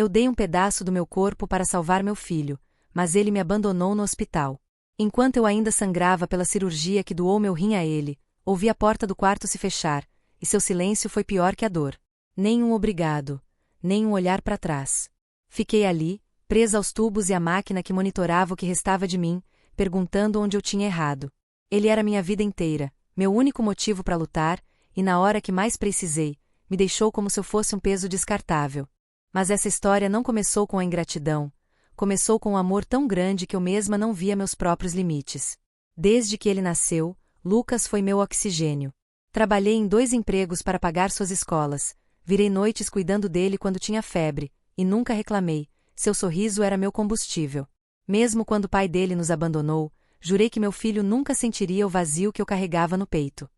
Eu dei um pedaço do meu corpo para salvar meu filho, mas ele me abandonou no hospital. Enquanto eu ainda sangrava pela cirurgia que doou meu rim a ele, ouvi a porta do quarto se fechar, e seu silêncio foi pior que a dor. Nem um obrigado, nem um olhar para trás. Fiquei ali, presa aos tubos e à máquina que monitorava o que restava de mim, perguntando onde eu tinha errado. Ele era minha vida inteira, meu único motivo para lutar, e na hora que mais precisei, me deixou como se eu fosse um peso descartável. Mas essa história não começou com a ingratidão, começou com um amor tão grande que eu mesma não via meus próprios limites. Desde que ele nasceu, Lucas foi meu oxigênio. Trabalhei em 2 empregos para pagar suas escolas, virei noites cuidando dele quando tinha febre, e nunca reclamei, seu sorriso era meu combustível. Mesmo quando o pai dele nos abandonou, jurei que meu filho nunca sentiria o vazio que eu carregava no peito.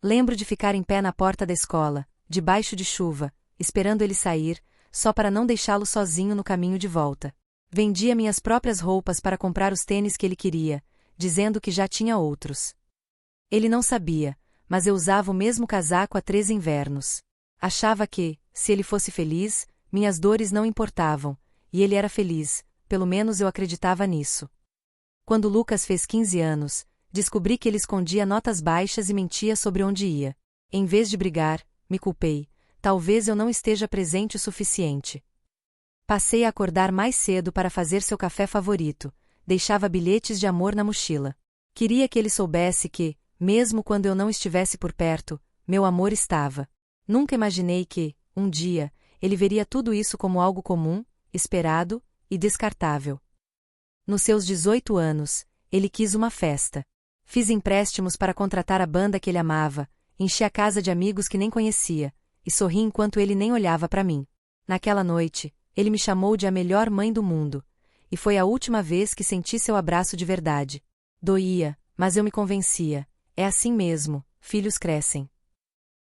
Lembro de ficar em pé na porta da escola, debaixo de chuva, esperando ele sair, só para não deixá-lo sozinho no caminho de volta. Vendia minhas próprias roupas para comprar os tênis que ele queria, dizendo que já tinha outros. Ele não sabia, mas eu usava o mesmo casaco há 3 invernos. Achava que, se ele fosse feliz, minhas dores não importavam, e ele era feliz, pelo menos eu acreditava nisso. Quando Lucas fez 15 anos, descobri que ele escondia notas baixas e mentia sobre onde ia. Em vez de brigar, me culpei, talvez eu não esteja presente o suficiente. Passei a acordar mais cedo para fazer seu café favorito, deixava bilhetes de amor na mochila. Queria que ele soubesse que, mesmo quando eu não estivesse por perto, meu amor estava. Nunca imaginei que, um dia, ele veria tudo isso como algo comum, esperado e descartável. Nos seus 18 anos, ele quis uma festa. Fiz empréstimos para contratar a banda que ele amava, enchi a casa de amigos que nem conhecia, e sorri enquanto ele nem olhava para mim. Naquela noite, ele me chamou de a melhor mãe do mundo, e foi a última vez que senti seu abraço de verdade. Doía, mas eu me convencia, é assim mesmo, filhos crescem.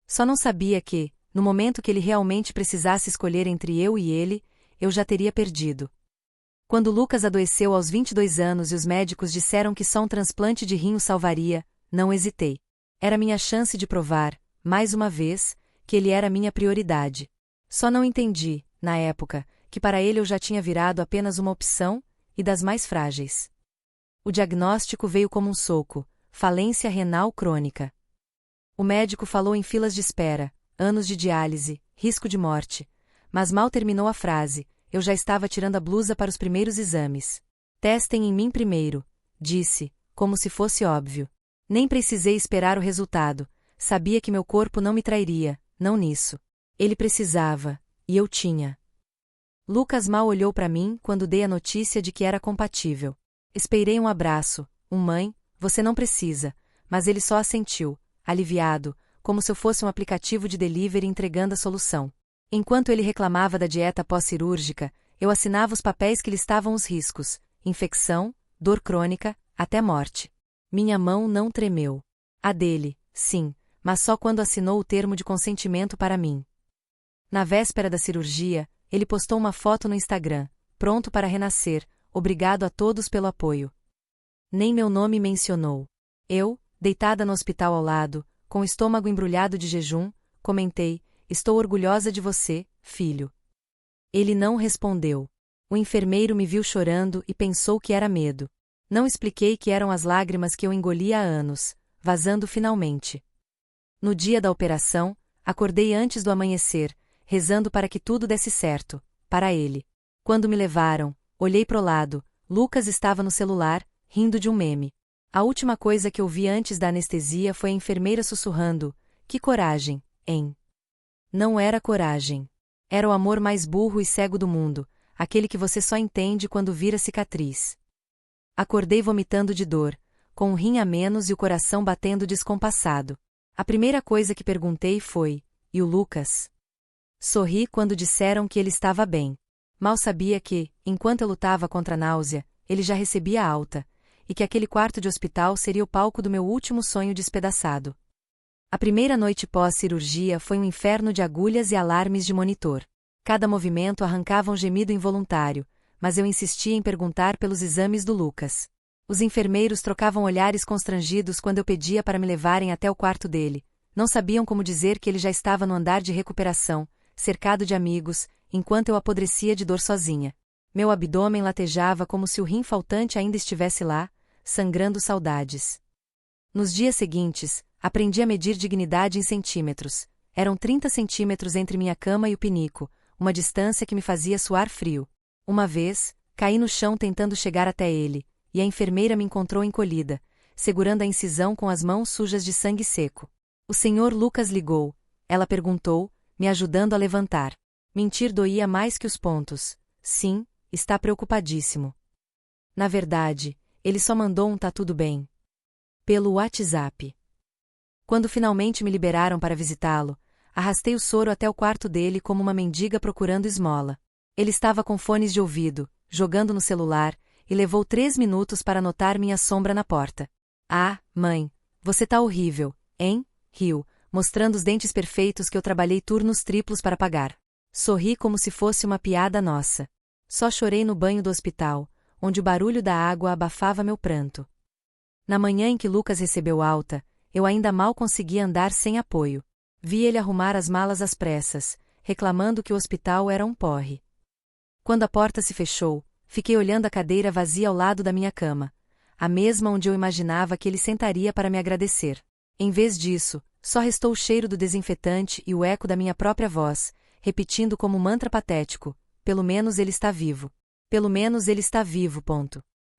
Só não sabia que, no momento que ele realmente precisasse escolher entre eu e ele, eu já teria perdido. Quando Lucas adoeceu aos 22 anos e os médicos disseram que só um transplante de rim o salvaria, não hesitei. Era minha chance de provar, mais uma vez, que ele era minha prioridade. Só não entendi, na época, que para ele eu já tinha virado apenas uma opção, e das mais frágeis. O diagnóstico veio como um soco: falência renal crônica. O médico falou em filas de espera, anos de diálise, risco de morte. Mas mal terminou a frase, eu já estava tirando a blusa para os primeiros exames. Testem em mim primeiro, disse, como se fosse óbvio. Nem precisei esperar o resultado, sabia que meu corpo não me trairia, não nisso. Ele precisava, e eu tinha. Lucas mal olhou para mim quando dei a notícia de que era compatível. Esperei um abraço, mãe, você não precisa, mas ele só assentiu, aliviado, como se eu fosse um aplicativo de delivery entregando a solução. Enquanto ele reclamava da dieta pós-cirúrgica, eu assinava os papéis que listavam os riscos: infecção, dor crônica, até morte. Minha mão não tremeu. A dele, sim, mas só quando assinou o termo de consentimento para mim. Na véspera da cirurgia, ele postou uma foto no Instagram: pronto para renascer, obrigado a todos pelo apoio. Nem meu nome mencionou. Eu, deitada no hospital ao lado, com o estômago embrulhado de jejum, comentei: estou orgulhosa de você, filho. Ele não respondeu. O enfermeiro me viu chorando e pensou que era medo. Não expliquei que eram as lágrimas que eu engolia há anos, vazando finalmente. No dia da operação, acordei antes do amanhecer, rezando para que tudo desse certo, para ele. Quando me levaram, olhei pro lado, Lucas estava no celular, rindo de um meme. A última coisa que eu vi antes da anestesia foi a enfermeira sussurrando: que coragem, hein? Não era coragem. Era o amor mais burro e cego do mundo, aquele que você só entende quando vira cicatriz. Acordei vomitando de dor, com um rim a menos e o coração batendo descompassado. A primeira coisa que perguntei foi: e o Lucas? Sorri quando disseram que ele estava bem. Mal sabia que, enquanto eu lutava contra a náusea, ele já recebia alta, e que aquele quarto de hospital seria o palco do meu último sonho despedaçado. A primeira noite pós-cirurgia foi um inferno de agulhas e alarmes de monitor. Cada movimento arrancava um gemido involuntário, mas eu insistia em perguntar pelos exames do Lucas. Os enfermeiros trocavam olhares constrangidos quando eu pedia para me levarem até o quarto dele. Não sabiam como dizer que ele já estava no andar de recuperação, cercado de amigos, enquanto eu apodrecia de dor sozinha. Meu abdômen latejava como se o rim faltante ainda estivesse lá, sangrando saudades. Nos dias seguintes, aprendi a medir dignidade em centímetros. Eram 30 centímetros entre minha cama e o pinico, uma distância que me fazia suar frio. Uma vez, caí no chão tentando chegar até ele, e a enfermeira me encontrou encolhida, segurando a incisão com as mãos sujas de sangue seco. O Sr. Lucas ligou. Ela perguntou, me ajudando a levantar. Mentir doía mais que os pontos. Sim, está preocupadíssimo. Na verdade, ele só mandou um "tá tudo bem" pelo WhatsApp. Quando finalmente me liberaram para visitá-lo, arrastei o soro até o quarto dele como uma mendiga procurando esmola. Ele estava com fones de ouvido, jogando no celular, e levou 3 minutos para notar minha sombra na porta. Ah, mãe, você tá horrível, hein? Riu, mostrando os dentes perfeitos que eu trabalhei turnos triplos para pagar. Sorri como se fosse uma piada nossa. Só chorei no banho do hospital, onde o barulho da água abafava meu pranto. Na manhã em que Lucas recebeu alta, eu ainda mal conseguia andar sem apoio. Vi ele arrumar as malas às pressas, reclamando que o hospital era um porre. Quando a porta se fechou, fiquei olhando a cadeira vazia ao lado da minha cama, a mesma onde eu imaginava que ele sentaria para me agradecer. Em vez disso, só restou o cheiro do desinfetante e o eco da minha própria voz, repetindo como um mantra patético: pelo menos ele está vivo. Pelo menos ele está vivo.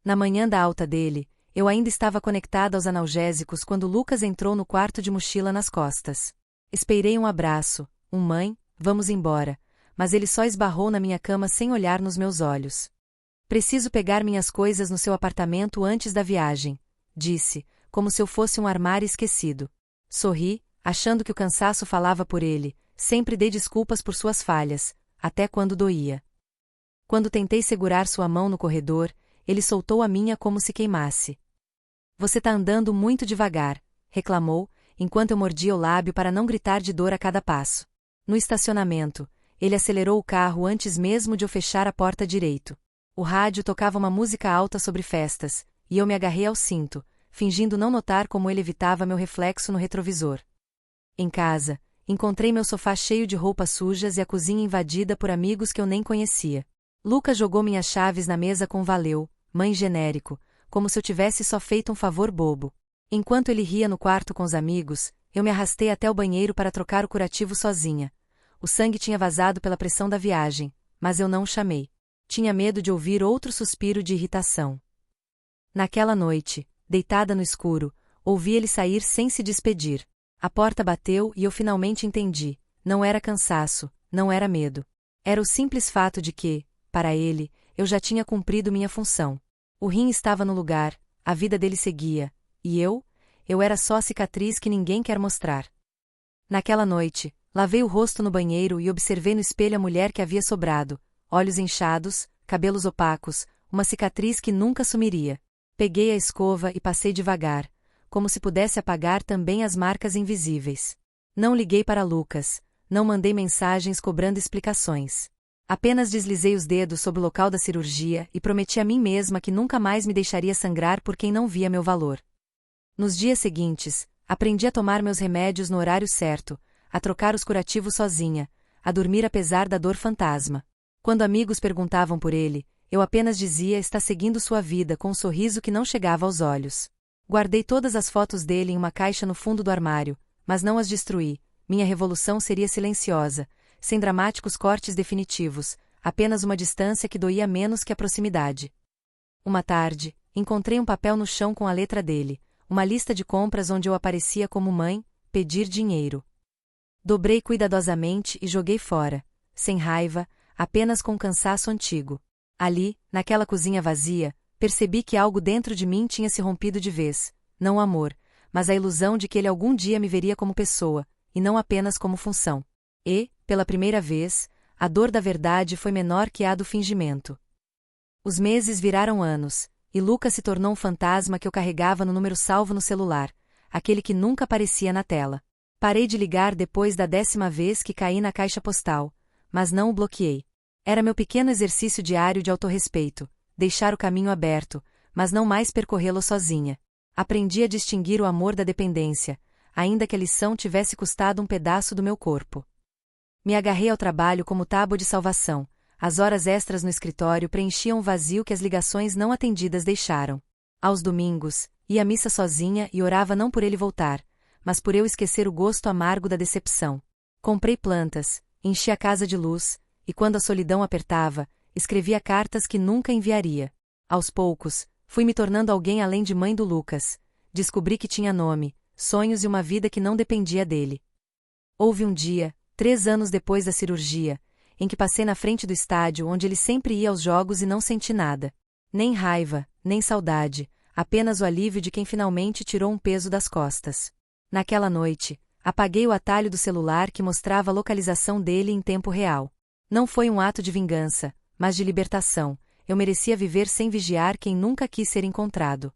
Na manhã da alta dele, eu ainda estava conectada aos analgésicos quando Lucas entrou no quarto de mochila nas costas. Esperei um abraço, mãe, vamos embora, mas ele só esbarrou na minha cama sem olhar nos meus olhos. Preciso pegar minhas coisas no seu apartamento antes da viagem, disse, como se eu fosse um armário esquecido. Sorri, achando que o cansaço falava por ele, sempre dei desculpas por suas falhas, até quando doía. Quando tentei segurar sua mão no corredor, ele soltou a minha como se queimasse. Você tá andando muito devagar, reclamou, enquanto eu mordia o lábio para não gritar de dor a cada passo. No estacionamento, ele acelerou o carro antes mesmo de eu fechar a porta direito. O rádio tocava uma música alta sobre festas, e eu me agarrei ao cinto, fingindo não notar como ele evitava meu reflexo no retrovisor. Em casa, encontrei meu sofá cheio de roupas sujas e a cozinha invadida por amigos que eu nem conhecia. Lucas jogou minhas chaves na mesa com valeu, mãe genérico, como se eu tivesse só feito um favor bobo. Enquanto ele ria no quarto com os amigos, eu me arrastei até o banheiro para trocar o curativo sozinha. O sangue tinha vazado pela pressão da viagem, mas eu não o chamei. Tinha medo de ouvir outro suspiro de irritação. Naquela noite, deitada no escuro, ouvi ele sair sem se despedir. A porta bateu e eu finalmente entendi. Não era cansaço, não era medo. Era o simples fato de que, para ele, eu já tinha cumprido minha função. O rim estava no lugar, a vida dele seguia, e eu era só a cicatriz que ninguém quer mostrar. Naquela noite, lavei o rosto no banheiro e observei no espelho a mulher que havia sobrado, olhos inchados, cabelos opacos, uma cicatriz que nunca sumiria. Peguei a escova e passei devagar, como se pudesse apagar também as marcas invisíveis. Não liguei para Lucas, não mandei mensagens cobrando explicações. Apenas deslizei os dedos sobre o local da cirurgia e prometi a mim mesma que nunca mais me deixaria sangrar por quem não via meu valor. Nos dias seguintes, aprendi a tomar meus remédios no horário certo, a trocar os curativos sozinha, a dormir apesar da dor fantasma. Quando amigos perguntavam por ele, eu apenas dizia está seguindo sua vida com um sorriso que não chegava aos olhos. Guardei todas as fotos dele em uma caixa no fundo do armário, mas não as destruí. Minha revolução seria silenciosa, sem dramáticos cortes definitivos, apenas uma distância que doía menos que a proximidade. Uma tarde, encontrei um papel no chão com a letra dele, uma lista de compras onde eu aparecia como mãe, pedir dinheiro. Dobrei cuidadosamente e joguei fora, sem raiva, apenas com cansaço antigo. Ali, naquela cozinha vazia, percebi que algo dentro de mim tinha se rompido de vez, não o amor, mas a ilusão de que ele algum dia me veria como pessoa, e não apenas como função. E, pela primeira vez, a dor da verdade foi menor que a do fingimento. Os meses viraram anos, e Lucas se tornou um fantasma que eu carregava no número salvo no celular, aquele que nunca aparecia na tela. Parei de ligar depois da 10ª vez que caí na caixa postal, mas não o bloqueei. Era meu pequeno exercício diário de autorrespeito, deixar o caminho aberto, mas não mais percorrê-lo sozinha. Aprendi a distinguir o amor da dependência, ainda que a lição tivesse custado um pedaço do meu corpo. Me agarrei ao trabalho como tábua de salvação. As horas extras no escritório preenchiam o vazio que as ligações não atendidas deixaram. Aos domingos, ia à missa sozinha e orava não por ele voltar, mas por eu esquecer o gosto amargo da decepção. Comprei plantas, enchi a casa de luz, e quando a solidão apertava, escrevia cartas que nunca enviaria. Aos poucos, fui me tornando alguém além de mãe do Lucas. Descobri que tinha nome, sonhos e uma vida que não dependia dele. Houve um dia, 3 anos depois da cirurgia, em que passei na frente do estádio onde ele sempre ia aos jogos e não senti nada. Nem raiva, nem saudade, apenas o alívio de quem finalmente tirou um peso das costas. Naquela noite, apaguei o atalho do celular que mostrava a localização dele em tempo real. Não foi um ato de vingança, mas de libertação. Eu merecia viver sem vigiar quem nunca quis ser encontrado.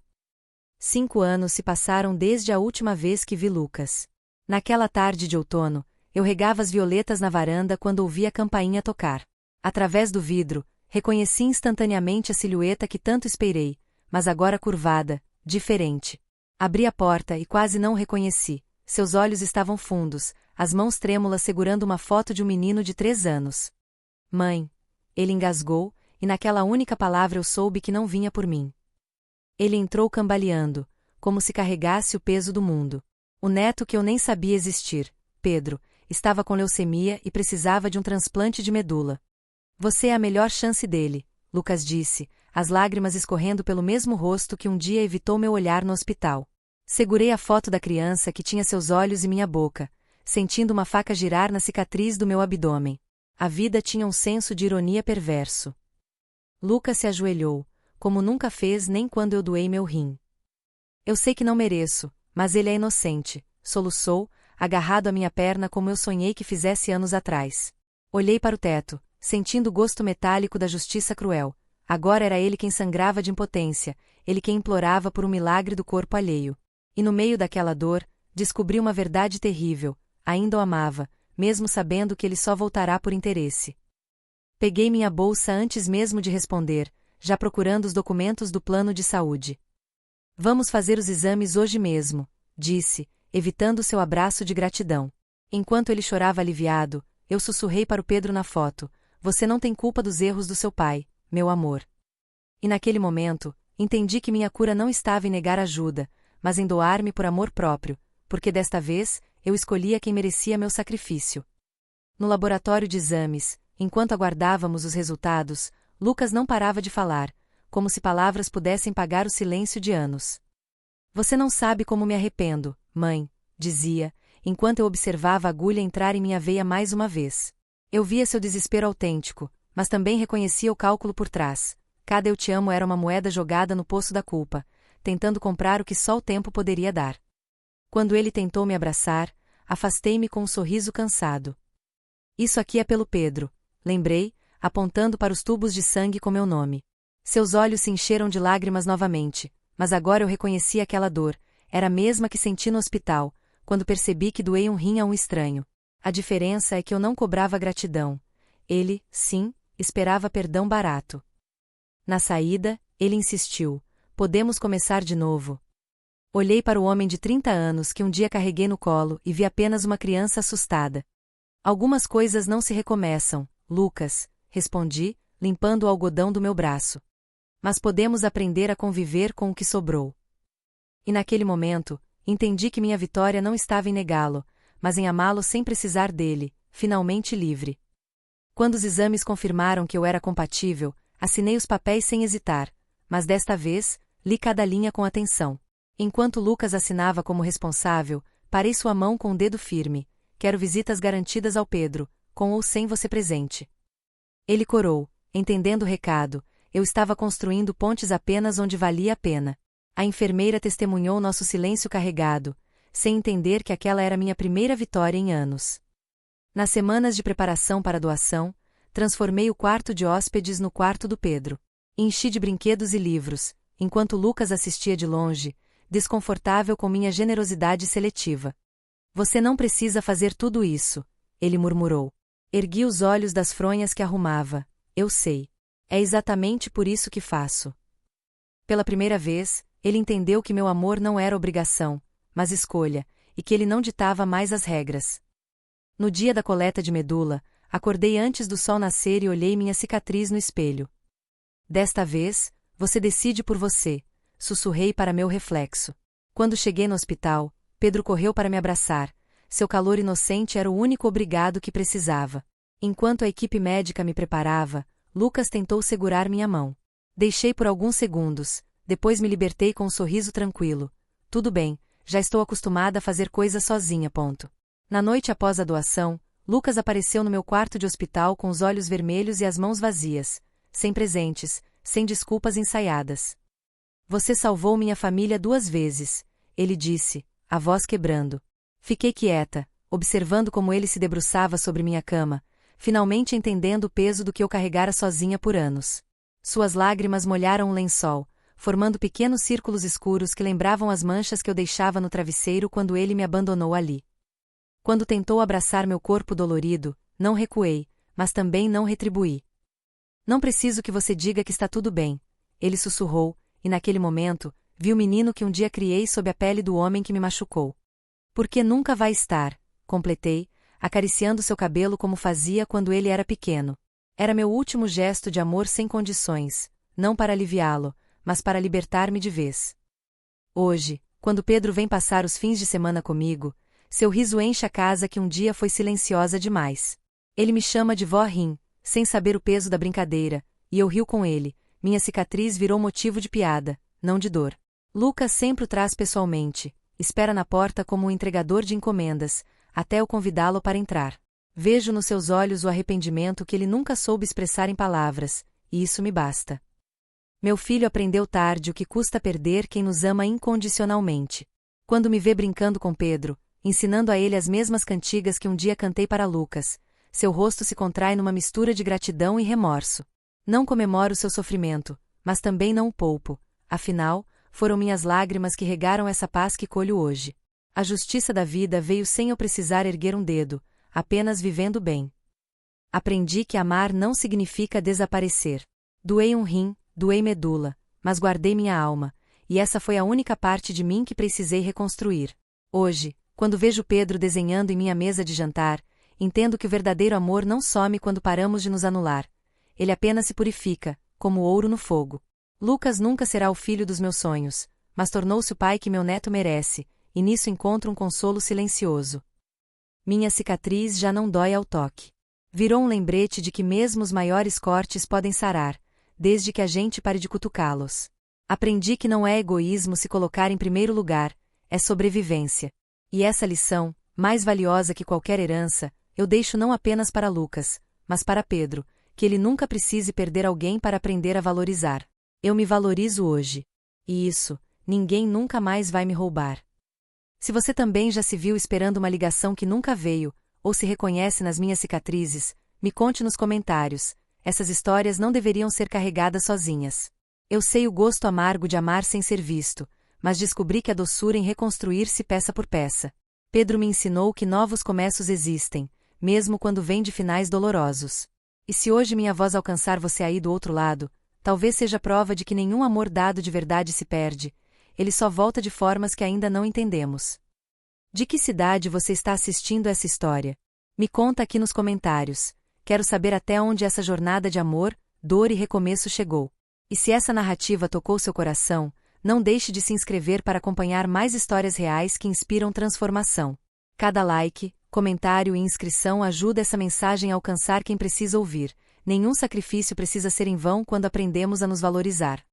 5 anos se passaram desde a última vez que vi Lucas. Naquela tarde de outono, eu regava as violetas na varanda quando ouvi a campainha tocar. Através do vidro, reconheci instantaneamente a silhueta que tanto esperei, mas agora curvada, diferente. Abri a porta e quase não o reconheci. Seus olhos estavam fundos, as mãos trêmulas segurando uma foto de um menino de 3 anos. Mãe. Ele engasgou, e naquela única palavra eu soube que não vinha por mim. Ele entrou cambaleando, como se carregasse o peso do mundo. O neto que eu nem sabia existir, Pedro, estava com leucemia e precisava de um transplante de medula. Você é a melhor chance dele, Lucas disse, as lágrimas escorrendo pelo mesmo rosto que um dia evitou meu olhar no hospital. Segurei a foto da criança que tinha seus olhos e minha boca, sentindo uma faca girar na cicatriz do meu abdômen. A vida tinha um senso de ironia perverso. Lucas se ajoelhou, como nunca fez nem quando eu doei meu rim. Eu sei que não mereço, mas ele é inocente, soluçou, agarrado à minha perna como eu sonhei que fizesse anos atrás. Olhei para o teto, sentindo o gosto metálico da justiça cruel. Agora era ele quem sangrava de impotência, ele quem implorava por um milagre do corpo alheio. E no meio daquela dor, descobri uma verdade terrível: ainda o amava, mesmo sabendo que ele só voltará por interesse. Peguei minha bolsa antes mesmo de responder, já procurando os documentos do plano de saúde. Vamos fazer os exames hoje mesmo, disse, evitando seu abraço de gratidão. Enquanto ele chorava aliviado, eu sussurrei para o Pedro na foto: você não tem culpa dos erros do seu pai, meu amor. E naquele momento, entendi que minha cura não estava em negar ajuda, mas em doar-me por amor próprio, porque desta vez, eu escolhia quem merecia meu sacrifício. No laboratório de exames, enquanto aguardávamos os resultados, Lucas não parava de falar, como se palavras pudessem pagar o silêncio de anos. Você não sabe como me arrependo, mãe, dizia, enquanto eu observava a agulha entrar em minha veia mais uma vez. Eu via seu desespero autêntico, mas também reconhecia o cálculo por trás. Cada eu te amo era uma moeda jogada no poço da culpa, tentando comprar o que só o tempo poderia dar. Quando ele tentou me abraçar, afastei-me com um sorriso cansado. Isso aqui é pelo Pedro, lembrei, apontando para os tubos de sangue com meu nome. Seus olhos se encheram de lágrimas novamente, mas agora eu reconheci aquela dor, era a mesma que senti no hospital, quando percebi que doei um rim a um estranho. A diferença é que eu não cobrava gratidão. Ele, sim, esperava perdão barato. Na saída, ele insistiu: podemos começar de novo. Olhei para o homem de 30 anos que um dia carreguei no colo e vi apenas uma criança assustada. Algumas coisas não se recomeçam, Lucas, respondi, limpando o algodão do meu braço. Mas podemos aprender a conviver com o que sobrou. E naquele momento, entendi que minha vitória não estava em negá-lo, mas em amá-lo sem precisar dele, finalmente livre. Quando os exames confirmaram que eu era compatível, assinei os papéis sem hesitar, mas desta vez, li cada linha com atenção. Enquanto Lucas assinava como responsável, parei sua mão com o dedo firme: quero visitas garantidas ao Pedro, com ou sem você presente. Ele corou, entendendo o recado. Eu estava construindo pontes apenas onde valia a pena. A enfermeira testemunhou nosso silêncio carregado, sem entender que aquela era minha primeira vitória em anos. Nas semanas de preparação para a doação, transformei o quarto de hóspedes no quarto do Pedro. Enchi de brinquedos e livros, enquanto Lucas assistia de longe, desconfortável com minha generosidade seletiva. Você não precisa fazer tudo isso, ele murmurou. Ergui os olhos das fronhas que arrumava. Eu sei. É exatamente por isso que faço. Pela primeira vez, ele entendeu que meu amor não era obrigação, mas escolha, e que ele não ditava mais as regras. No dia da coleta de medula, acordei antes do sol nascer e olhei minha cicatriz no espelho. Desta vez, você decide por você, sussurrei para meu reflexo. Quando cheguei no hospital, Pedro correu para me abraçar. Seu calor inocente era o único obrigado que precisava. Enquanto a equipe médica me preparava, Lucas tentou segurar minha mão. Deixei por alguns segundos, depois me libertei com um sorriso tranquilo. Tudo bem, já estou acostumada a fazer coisas sozinha. Na noite após a doação, Lucas apareceu no meu quarto de hospital com os olhos vermelhos e as mãos vazias, sem presentes, sem desculpas ensaiadas. Você salvou minha família 2 vezes, ele disse, a voz quebrando. Fiquei quieta, observando como ele se debruçava sobre minha cama, finalmente entendendo o peso do que eu carregara sozinha por anos. Suas lágrimas molharam o lençol, formando pequenos círculos escuros que lembravam as manchas que eu deixava no travesseiro quando ele me abandonou ali. Quando tentou abraçar meu corpo dolorido, não recuei, mas também não retribuí. Não preciso que você diga que está tudo bem, ele sussurrou, e naquele momento, vi o menino que um dia criei sob a pele do homem que me machucou. Porque nunca vai estar, completei, acariciando seu cabelo como fazia quando ele era pequeno. Era meu último gesto de amor sem condições, não para aliviá-lo, mas para libertar-me de vez. Hoje, quando Pedro vem passar os fins de semana comigo, seu riso enche a casa que um dia foi silenciosa demais. Ele me chama de vó Rim, sem saber o peso da brincadeira, e eu rio com ele. Minha cicatriz virou motivo de piada, não de dor. Lucas sempre o traz pessoalmente, espera na porta como um entregador de encomendas, até eu convidá-lo para entrar. Vejo nos seus olhos o arrependimento que ele nunca soube expressar em palavras, e isso me basta. Meu filho aprendeu tarde o que custa perder quem nos ama incondicionalmente. Quando me vê brincando com Pedro, ensinando a ele as mesmas cantigas que um dia cantei para Lucas, seu rosto se contrai numa mistura de gratidão e remorso. Não comemoro seu sofrimento, mas também não o poupo, afinal, foram minhas lágrimas que regaram essa paz que colho hoje. A justiça da vida veio sem eu precisar erguer um dedo, apenas vivendo bem. Aprendi que amar não significa desaparecer. Doei um rim, doei medula, mas guardei minha alma, e essa foi a única parte de mim que precisei reconstruir. Hoje, quando vejo Pedro desenhando em minha mesa de jantar, entendo que o verdadeiro amor não some quando paramos de nos anular. Ele apenas se purifica, como ouro no fogo. Lucas nunca será o filho dos meus sonhos, mas tornou-se o pai que meu neto merece, e nisso encontro um consolo silencioso. Minha cicatriz já não dói ao toque. Virou um lembrete de que mesmo os maiores cortes podem sarar, desde que a gente pare de cutucá-los. Aprendi que não é egoísmo se colocar em primeiro lugar, é sobrevivência. E essa lição, mais valiosa que qualquer herança, eu deixo não apenas para Lucas, mas para Pedro, que ele nunca precise perder alguém para aprender a valorizar. Eu me valorizo hoje. E isso, ninguém nunca mais vai me roubar. Se você também já se viu esperando uma ligação que nunca veio, ou se reconhece nas minhas cicatrizes, me conte nos comentários. Essas histórias não deveriam ser carregadas sozinhas. Eu sei o gosto amargo de amar sem ser visto, mas descobri que a doçura em reconstruir-se peça por peça. Pedro me ensinou que novos começos existem, mesmo quando vêm de finais dolorosos. E se hoje minha voz alcançar você aí do outro lado, talvez seja prova de que nenhum amor dado de verdade se perde, ele só volta de formas que ainda não entendemos. De que cidade você está assistindo essa história? Me conta aqui nos comentários. Quero saber até onde essa jornada de amor, dor e recomeço chegou. E se essa narrativa tocou seu coração, não deixe de se inscrever para acompanhar mais histórias reais que inspiram transformação. Cada like, comentário e inscrição ajuda essa mensagem a alcançar quem precisa ouvir. Nenhum sacrifício precisa ser em vão quando aprendemos a nos valorizar.